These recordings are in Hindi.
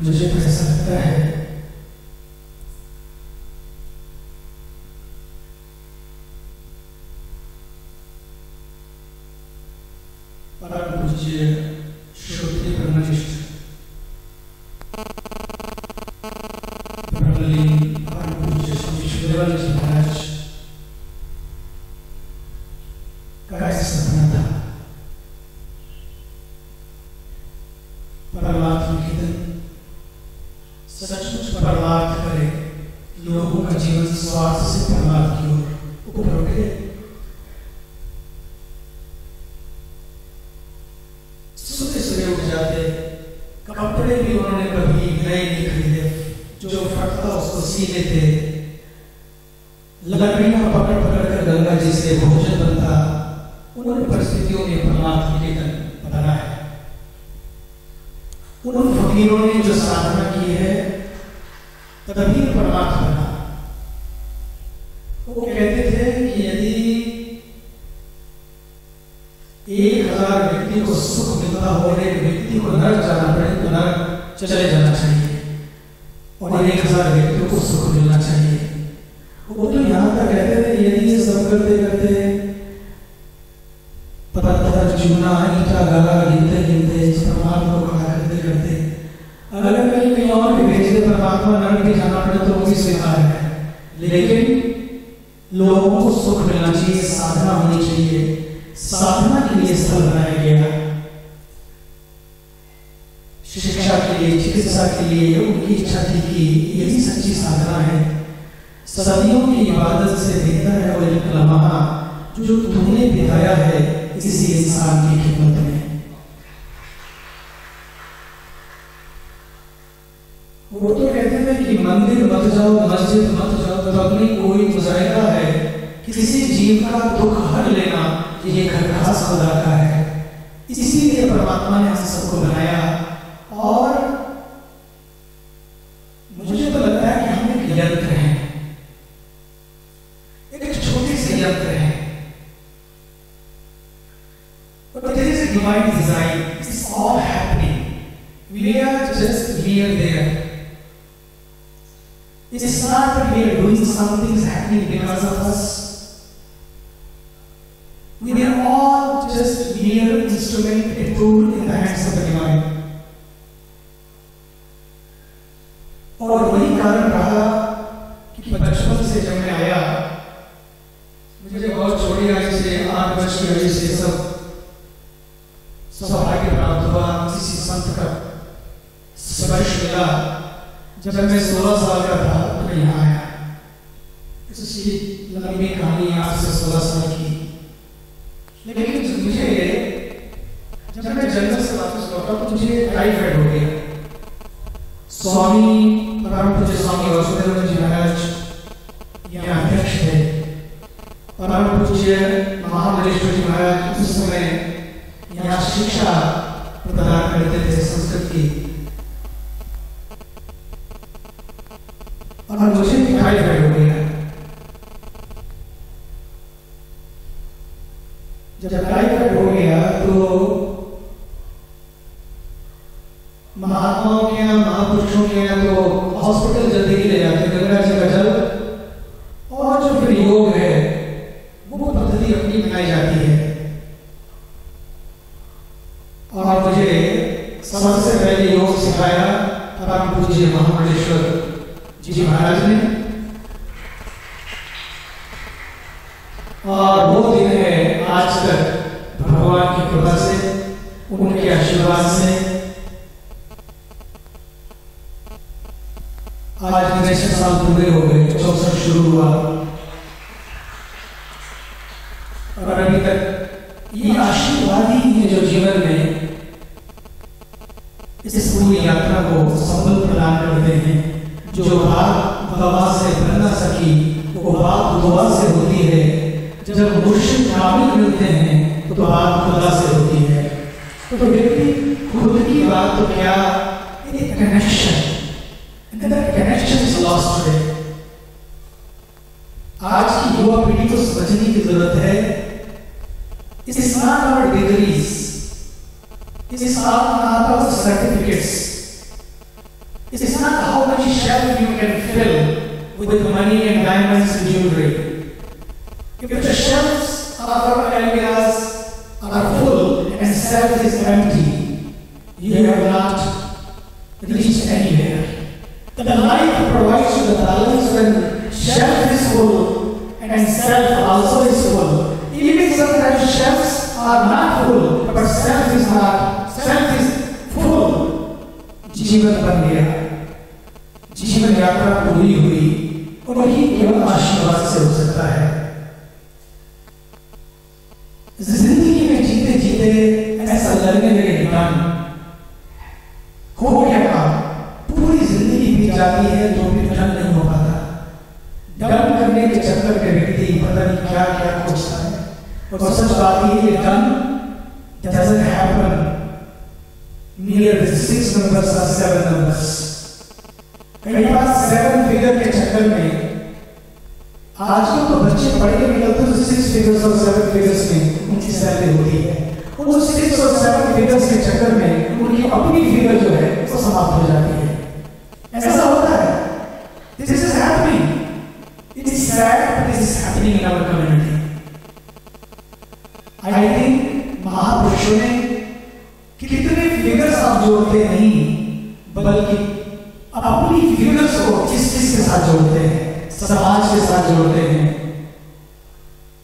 मुझे तो ऐसा लगता है परम पूज्य श्रोत्री ब्रह्मनिष्ठ ब्रह्मलीन परम पूज्य स्वामी शुद्धदेवानंद जी महाराज का ऐसा सपना था। परमात्मा के दिन सचमुच परमार्थ करे, लोगों का जीवन स्वार्थ से परमार्थ की ओर ऊपर उठे। सुबह सुबह उठ जाते, कपड़े भी उन्होंने कभी नए नहीं खरीदे, जो फटता उसको सी लेते, लकड़ियां पकड़ पकड़ कर गंगा जी से भोजन बनता। उन परिस्थितियों में परमात्मा के दिन बना है। उन फकीरों ने जो साधना की है तभी परमात्मा बना। वो कहते थे कि यदि 1000 व्यक्ति को सुख मिलता हो और एक व्यक्ति को नरक जाना पड़े तो नरक चले जाना चाहिए और 1000 व्यक्तियों को सुख मिलना चाहिए। वो तो यहाँ तक कहते थे यदि ये सब करते करते पत्थर चूना ईटा गाला गिनते गिनते परमात्मा को खड़ा करते करते अगर कहीं और भी भेज दे परमात्मा नरक भी जाना पड़े तो वो भी स्वीकार है। लेकिन लोगों को सुख मिलना चाहिए, साधना होनी चाहिए, साधना के लिए स्थल बनाया गया। शिक्षा के लिए, चिकित्सा के लिए उनकी इच्छा थी कि यही सच्ची साधना है। सदियों की इबादत से बेहतर है वो एक लम्हा जो तुमने बिताया है किसी इंसान की खिदमत में। वो तो कहते थे कि मंदिर मत जाओ, मस्जिद मत जाओ, तो अपनी कोई मुजाहिदा है किसी जीव का दुख हर लेना, ये घर खास खुदा का है। इसीलिए परमात्मा ने हम सबको बनाया। और मुझे तो लगता है कि हम एक यंत्र हैं, एक छोटे से यंत्र हैं। But there is a divine design. It's all happening. We are just here there. It's not that we are doing something is happening because of us. We are all just mere instrument, a tool in the hands of the divine. और वही कारण रहा कि बचपन से जब मैं आया, मुझे बहुत छोटी आयु से 8 वर्ष की आयु से सब सौभाग्य प्राप्त हुआ, किसी संत का स्पर्श मिला। जब मैं 16 साल का था तो मैं यहाँ आया। इसकी लंबी कहानी आज से 16 साल की। लेकिन मुझे जब मैं जंगल से वापस लौटा तो मुझे टाइफाइड हो गया। स्वामी परम पूज्य स्वामी वासुदेवानंद जी महाराज यहाँ अध्यक्ष थे। परम पूज्य महामलेश्वर जी महाराज उस समय यहाँ शिक्षा प्रदान करते थे संस्कृत की। और मुझे टाइफाइड हो गया। जब टाइफाइड हो गया तो महात्माओं के यहाँ, महापुरुषों के यहाँ तो हॉस्पिटल जल्दी ही ले जाते, गंगा जी का जल और जो फिर योग है वो पद्धति अपनी बनाई जाती है। और मुझे सबसे पहले योग सिखाया परम पूज्य महामलेश्वर जी महाराज ने। और वो दिन है आज तक भगवान की कृपा से, उनके आशीर्वाद से आज 19 साल पूरे हो गए, 64 शुरू हुआ और अभी तक ये आशीर्वाद ही है जो जीवन में इस पूरी यात्रा को संबल प्रदान करते हैं। जो बात दवा से बन ना सकी वो बात दुआ से होती है। जब मुर्शिद कामिल मिलते हैं तो बात खुदा से होती है। तो व्यक्ति खुद की बात तो क्या, एक connection, connection is lost today. आज की युवा पीढ़ी को समझने की जरूरत है, it is not our degrees, it is not our certificates, how many shelves you can fill with money and diamonds and jewelry. If the shelves of our almirahs are full and shelf is empty, you have not reached anywhere. The life provides you the balance when shelf is full and self also is full. Even sometimes shelves are not full, but self is full. जीवन बन गया, जीवन यात्रा पूरी हुई, और वही केवल आशीर्वाद से हो सकता है। जिंदगी में जीते जीते ऐसा लगने लगे डन हो गया काम, पूरी जिंदगी बीत जाती है तो भी डन नहीं हो पाता। डन करने के चक्कर में व्यक्ति पता नहीं क्या क्या खोजता है, और सच बात ये done doesn't happen near the 6 numbers or 7 numbers. कई बार 7 फिगर के चक्कर में आजकल तो बच्चे पढ़ के निकलते तो 6 फिगर्स और 7 फिगर्स में उनकी सैलरी होती है, और वो 6 और 7 फिगर्स के चक्कर में उनकी अपनी फिगर जो है वो समाप्त हो जाती है। ऐसा होता है। This is happening. It is sad, but this is happening in our community. I think महापुरुषों ने कितने फिगर्स आप जोड़ते नहीं, बल्कि अपनी फिगर्स को किस के साथ जोड़ते हैं, समाज के साथ जोड़ते हैं,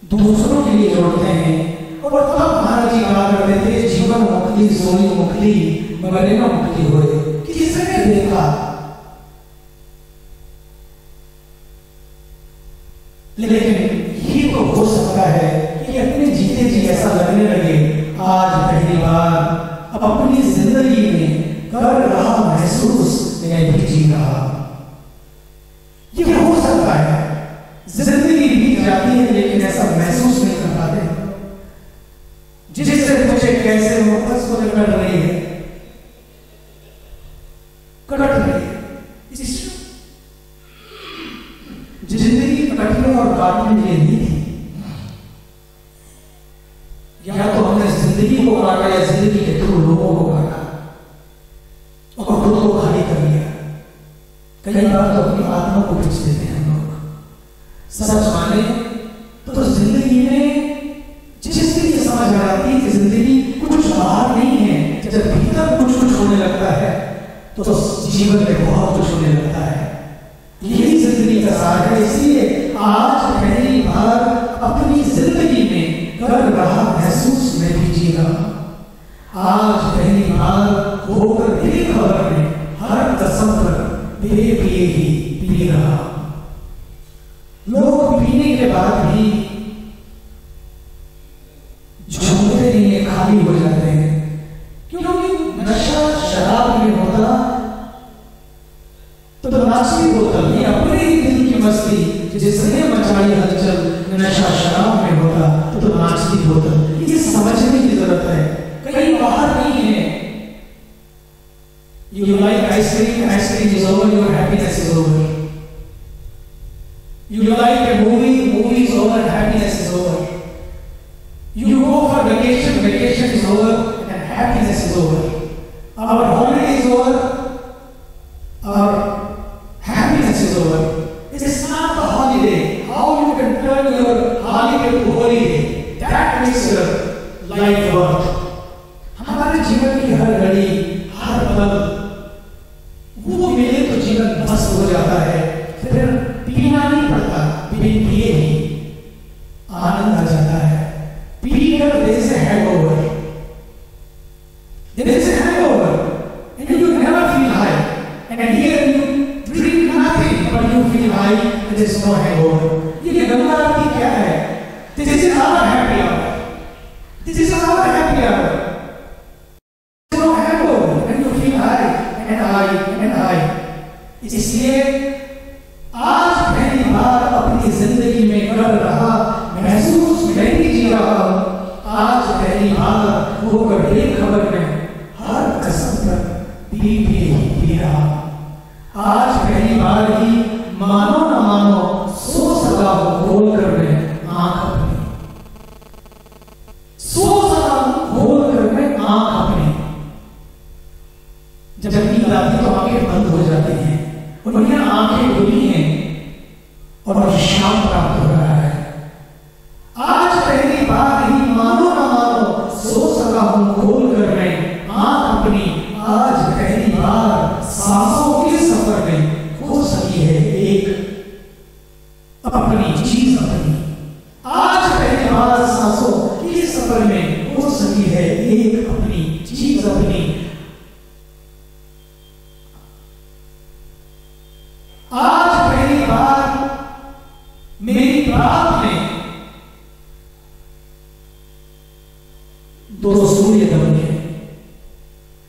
दूसरों के लिए जोड़ते हैं। और तब महाराज जी कहा करते थे जीवन मुक्ति सोनी मुक्ति मरे न मुक्ति होए। किसने देखा, लेकिन ये तो हो सकता है कि अपने जीते जी ऐसा लगने लगे आज पहली बार अब अपनी जिंदगी में कर रहा महसूस मैं भी जी रहा। ये हो सकता है, जिंदगी बीत जाती है लेकिन ऐसा महसूस नहीं कर पाते। जिससे मुझे कैसे मोहब्बत को कर रही है, कट रही है। जिंदगी कटने और काटने के लिए नहीं थी। या तो हमने जिंदगी को काटा या जिंदगी के थ्रू लोगों को काटा और खुद को खाली कर लिया। कई बार तो अपनी आत्मा को बेच देते हैं हम लोग। सच माने तो जिंदगी में जिस दिन ये समझ आ जाती है कि जिंदगी कुछ बाहर नहीं है, जब भीतर कुछ होने लगता है तो जीवन में बहुत कुछ होने लगता है। यही जिंदगी का सार है। इसलिए आज पहली बार अपनी जिंदगी में कर रहा महसूस मैं भी जी रहा। आज पहली बार होकर बेखबर में हर कसम पर पिए पिए ही पी रहा। लोग पीने के बाद भी झूमते नहीं है, खाली हो जाते हैं, क्योंकि नशा शराब में होता तो नाची बोतल ये अपने ही दिल की मस्ती जिसने मचाई हलचल, नशा शराब में होता तो नाचती बोतल। ये समझने की जरूरत है, कहीं बाहर नहीं है। You like ice cream is over, your happiness is over. You like a movie is over, happiness is over. You go for vacation is over, and happiness is over. Our holiday is over, our happiness is over. It is not the holiday. How you can turn your holiday to holiday? That makes your life worth. हमारे जीवन की हर घड़ी, हर पल वो मिले तो जीवन मस्त हो जाता है। फिर पीना नहीं पड़ता, पिए ही आनंद आ जाता है। पीकर there is a hangover. There is a hangover, and you never feel high. And here you drink nothing, but you feel high. There is no hangover. ये गंगा आरती क्या है? This is our happy hour. This is our happy hour. There is no hangover, and you feel high and high. इसलिए आज पहली बार अपनी जिंदगी में कर रहा महसूस मैं भी जी रहा हूँ। आज पहली बार होकर बेखबर में हर कसम पर पी रहा। आज पहली बार ही मानो न मानो सो सका खोल कर मैं आंख अपनी, सो सका खोल कर मैं आंख अपनी। जब नींद आती तो आंखें बंद हो जाती हैं, उनकी आंखें खुली हैं और विश्राम प्राप्त हो रहा है। आज पहली बार ही मानो ना मानो सो सका हूं खोल कर मैं आंख अपनी, आज पहली बार सांसों के सफर में खो सकी है एक अपनी चीज अपनी। आज पहली बार सांसों के सफर में खो सकी है एक अपनी चीज अपनी। आज पहली बार मेरी रात में दो सूर्य दमके,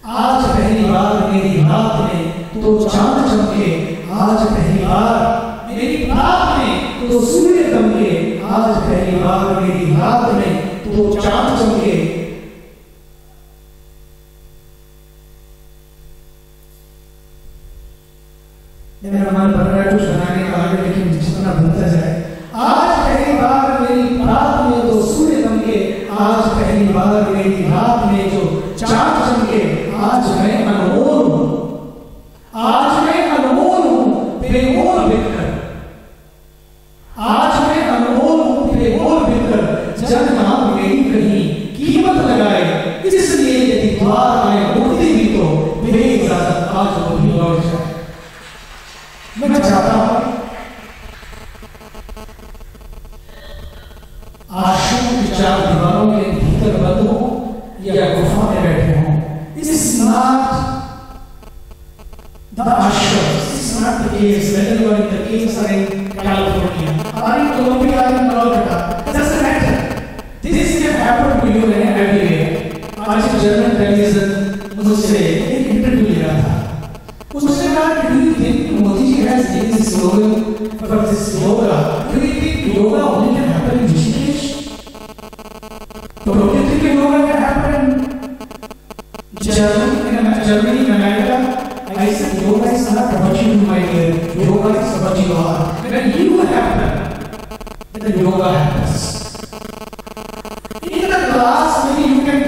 आज पहली बार मेरी रात में दो चांद चमके, आज पहली बार मेरी रात में दो सूर्य दमके, आज पहली बार मेरी रात में दो चांद चमके। मेरा मन बन रहा है कुछ बनाने का आगे, लेकिन जितना बनता जाए। आज पहली बार मेरी रात में दो सूर्य दमके, आज पहली बार मेरी रात में जो चांद चमके, आज मैं अनमोल हूं, आज मैं अनमोल हूं बेमोल बिककर, आज मैं अनमोल हूं बेमोल बिककर, जब नाम मेरी कहीं कीमत लगाए, इसलिए यदि द्वार आए मुक्ति भी तो बेइजाजत आज वो भी लौट जाए। मैं चाहता हूं आश्रम की चार दीवारों के भीतर बंद हो या गुफा में बैठे हो, इस नाथ द आश्रम, इस नाथ के case whether in the case or in California, or in Colombia, or in Kolkata, doesn't matter, this can happen to you everywhere। आज जर्मन टेलीविजन मुझसे एक इंटरव्यू ले रहा था, उसने कहा कि do you think Modi ji has given this slogan for this yoga, do you think yoga only can happen in Rishikesh? तो do you think yoga can happen in Germany, in America? I said yoga is not what you do, my dear, yoga is what you are. When you happen, then yoga happens. In the class, maybe you can,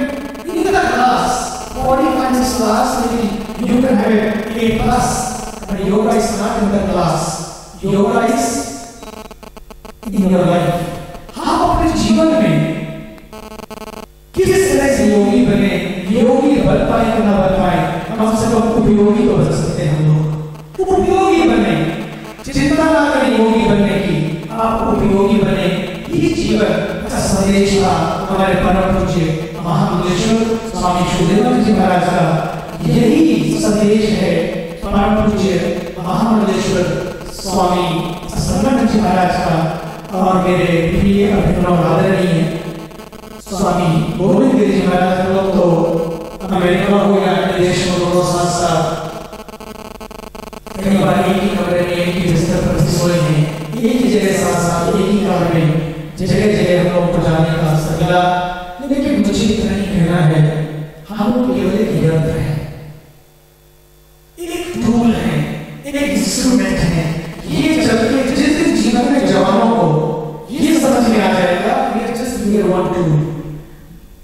in the class, 45 class, maybe you can have A plus, but yoga is not in the class. Yoga is in your life. हाँ, अपने जीवन में किस तरह से योगी बने, योगी बन पाए या ना बन पाए, कम से कम उपयोगी तो बन सकते हैं हम लोग। उपयोगी बने, चिंता ना करें योगी बनने की, आप उपयोगी बने। ये जीवन का संदेश था हमारे परम पूज्य महामंडलेश्वर स्वामी शुद्धेवानंद जी महाराज का। यही संदेश है परम पूज्य महामंडलेश्वर स्वामी संगम जी महाराज का और मेरे प्रिय अभिनव आदरणीय स्वामी गोविंद गिरी जी महाराज। लोग तो अमेरिका हो या अन्य देश में दोनों साथ साथ कई बार एक ही कमरे में एक ही बिस्तर पर सोए हैं, एक ही जगह साथ साथ एक ही कमरे में, जगह जगह हम लोग को जाने का अवसर मिला। लेकिन मुझे इतना ही कहना है, हम लोग केवल एक यंत्र है, एक टूल है, एक इंस्ट्रूमेंट है। ये जब जिस दिन जीवन में जवानों को ये समझ में आ जाएगा, we are just mere one tool,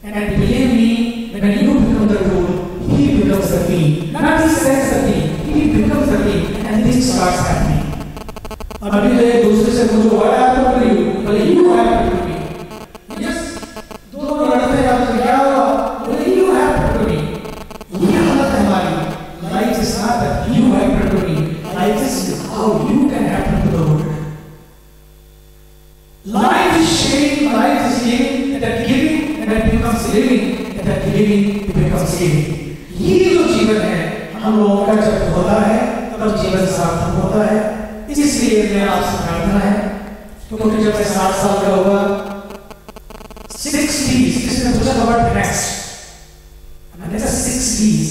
and believe me, when you become the tool, he becomes the key. Not he sets the key, he becomes the key, and this starts happening. अभी तो एक दूसरे से पूछो, what happened to you? बोले you happened to me. Yes, दोनों लड़ते हैं, तो क्या हुआ? बोले you happened to me. ये हालत है हमारी। Life is not that you happened to me. Life is how you can happen to the world. Life is sharing, life is giving, and that giving, and that becomes living, and that living becomes giving. ये जो जीवन है हम लोगों का जब होता है तब जीवन सार्थक होता है। इसलिए मैं आपसे प्रार्थना है, क्योंकि जब मैं 60 साल का होगा, 60s, किसने पूछा about next? मैंने कहा 60s,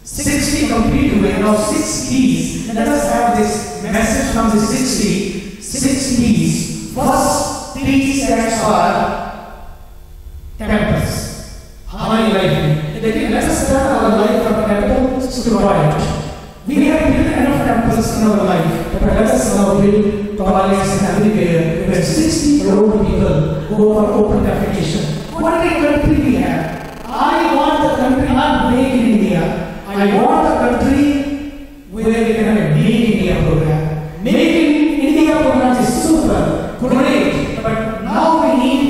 60 complete हुए, now 60s, let us have this message from the 60s. First 3 stands for temples. हमारी लाइफ में, लेकिन let us start our life from temple to toilet. We have built enough temples in our life, but let us now build toilets everywhere where 60 crore people go for open defecation. What a country we have! I want the country not made in India. I want a country where we can have a Make India program. Make India program is super, great, but now we need,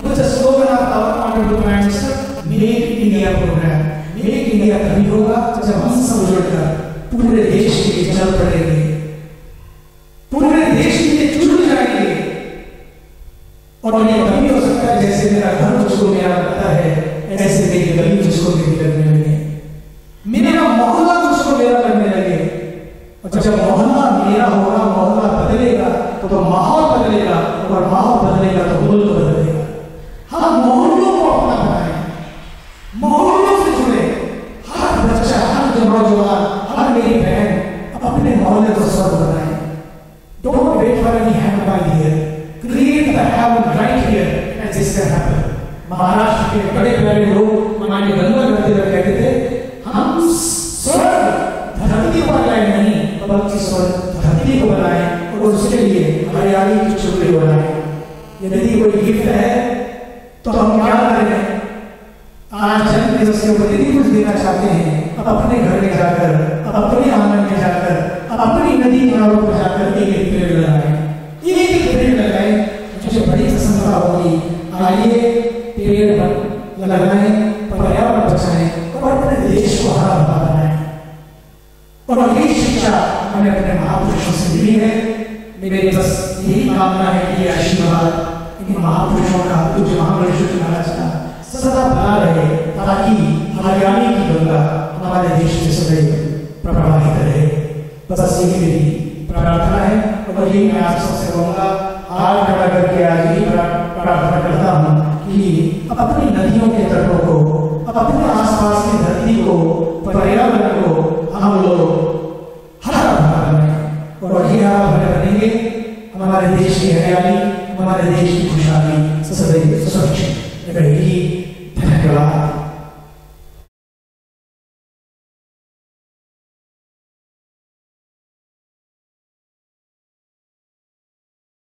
with the slogan of our Honorable Prime Minister, Make India program. Make India तभी होगा जब हम सब जुड़कर पूरे देश के लिए चल पड़ेंगे, पूरे देश के लिए जुड़ जाएंगे। और ये तभी हो सकता है जैसे मेरा घर मुझको मेरा लगता है, ऐसे मेरी गली मुझको मेरी लगने लगे, मेरा मोहल्ला मुझको मेरा लगने लगे। और जब मोहल्ला मेरा होगा, मोहल्ला बदलेगा तो माहौल बदलेगा, और माहौल बदलेगा तो मुल्क बदलेगा। हम मोहल्लों को अपना बनाएं, मोहल्लों से जुड़े। हर बच्चा, हर नौजवान, हर मेरी बहन अपने मोहल्ले को स्वस्थ बनाए। Don't wait for any heaven by here. Create the heaven right here and this can happen. Maharashtra के बड़े बड़े लोग माननीय गंगा नदी कहते थे, हम स्वर्ग धरती पर लाए नहीं, बल्कि स्वर्ग धरती को बनाए और उसके लिए हरियाली की चुटकी बनाए। यदि कोई गिफ्ट है तो हम क्या करें? आज जन्म दिवस के ऊपर यदि कुछ देना चाहते हैं, अपने घर में जाकर, अपने आंगन में जाकर, अपनी नदी किनारों पर जाकर एक पेड़ लगाएं, एक पेड़ लगाएं, मुझे बड़ी प्रसन्नता होगी। आइए पेड़ लगाएं, पर्यावरण बचाएं और अपने देश को हरा भरा बनाएं। और ये शिक्षा हमें अपने महापुरुषों से मिली है। मेरी बस यही कामना है कि आशीर्वाद इन महापुरुषों का, पूज्य महापुरुषों महाराज का सदा बना रहे, ताकि हरियाली की गंगा हमारे देश में सदैव प्रवाहित रहे। बस यही मेरी प्रार्थना है और यही मैं आप सबसे कहूँगा, हाथ खड़ा करके आज ही प्रार्थना करता हूँ कि अपनी नदियों के तटों को, अपने आसपास की धरती को, पर्यावरण को हम लोग हरा भरा बनाएं। और ये हरा भरा बनेंगे, हमारे देश की हरियाली, हमारे देश की खुशहाली सदैव सुरक्षित रहेगी।